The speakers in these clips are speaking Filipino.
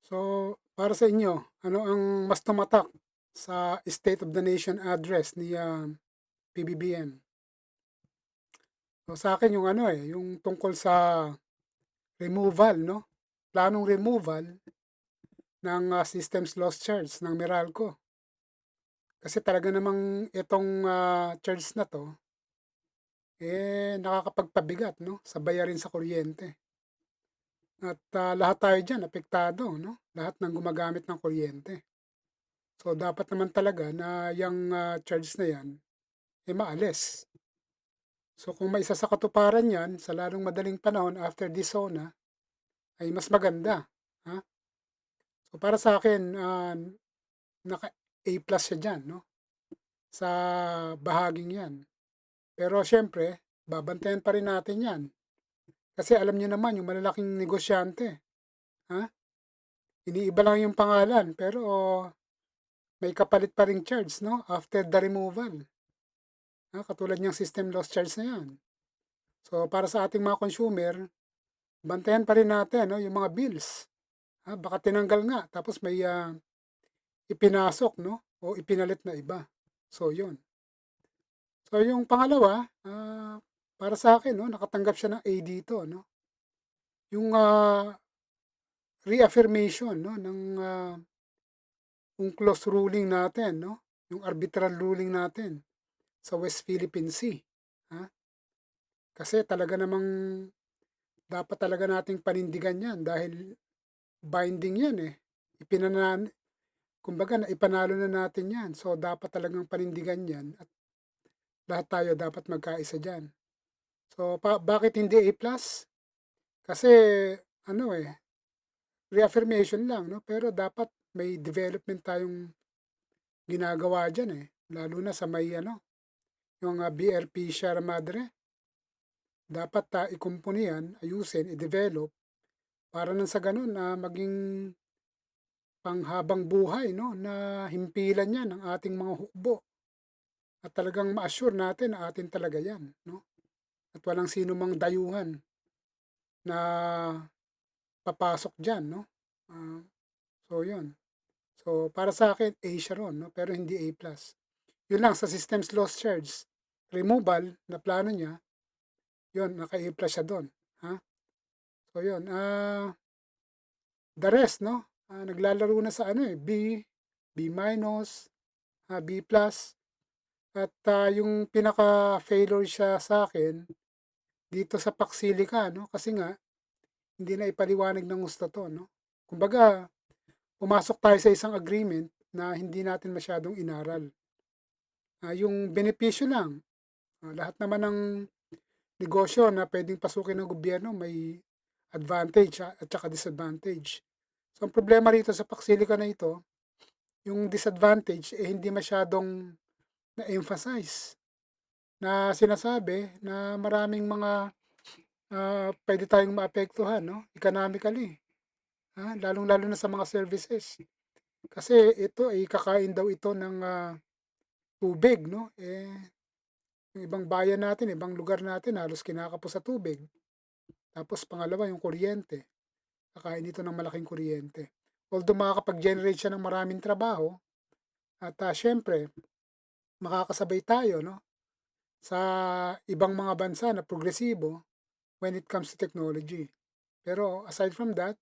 So, para sa inyo, ano ang mas tumatak sa State of the Nation address ni PBBM? So, sa akin yung ano yung tungkol sa removal, no? Planong removal ng systems loss charge ng Meralco. Kasi talaga namang itong charge na to, nakakapagpabigat, no? Sa bayarin sa kuryente. At lahat tayo dyan, apektado, no? Lahat ng gumagamit ng kuryente. So, dapat naman talaga na yung charge na yan, maalis. So, kung may isa sa katuparan yan, sa lalong madaling panahon after this zona, ay mas maganda. Ha? So, para sa akin, naka-A plus siya dyan, no? Sa bahaging yan. Pero, syempre, babantayan pa rin natin yan. Kasi alam niyo naman, yung malalaking negosyante, ha? Iniiba lang yung pangalan, pero may kapalit pa ring charge, no? After the removal. Katulad niyang system loss charge na yan. So, para sa ating mga consumer, bantayan pa rin natin, no, yung mga bills. Baka tinanggal nga, tapos may ipinasok, no? O ipinalit na iba. So, yun. So, yung pangalawa, para sa akin, no, nakatanggap siya ng A dito, no? Yung reaffirmation, no, ng UNCLOS ruling natin, no? Yung arbitral ruling natin sa West Philippine Sea. Ha? Kasi talaga namang dapat talaga nating panindigan yan dahil binding yan eh. Ipinanan, kumbaga ipanalo na natin yan. So dapat talagang panindigan yan at lahat tayo dapat magkaisa dyan. So bakit hindi A+? Kasi ano reaffirmation lang, no? Pero dapat may development tayong ginagawa dyan eh. Lalo na sa may yung BRP Sierra Madre. Dapat ikumpuni yan, ayusin, i-develop para nang sa ganun na maging panghabang buhay, no? Na himpilan yan ng ating mga hukbo. At talagang ma-assure natin na atin talaga yan, no? At walang sino mang dayuhan na papasok dyan, no? So, yun. So, para sa akin, A siya ron, no? Pero hindi A+. Yun lang, sa systems loss charge, removal na plano niya, yun, naka-A+ siya doon. Ha? So, yun. The rest, no? Naglalaro na sa B, B minus, B plus. At yung pinaka-failure siya sa akin, dito sa Paxilica, no? Kasi nga, hindi na ipaliwanag ng gusto to, no? Kumbaga, pumasok tayo sa isang agreement na hindi natin masyadong inaral. Yung benepisyo lang, lahat naman ng negosyo na pwedeng pasukin ng gobyerno may advantage at saka disadvantage. So, ang problema rito sa Paxilica na ito, yung disadvantage hindi masyadong na-emphasize na sinasabi na maraming mga pwede tayong maapektuhan, no? Economically, lalong-lalo na sa mga services. Kasi ito ay kakain daw ito ng tubig, no? Yung ibang bayan natin, ibang lugar natin, halos kinakapos sa tubig. Tapos pangalawa, yung kuryente. Kakain ito ng malaking kuryente. Although makakapag-generate siya ng maraming trabaho, at syempre, makakasabay tayo, no? Sa ibang mga bansa na progresibo when it comes to technology. Pero aside from that,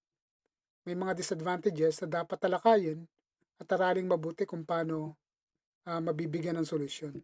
may mga disadvantages na dapat talakayin at aralin mabuti kung paano mabibigyan ng solusyon.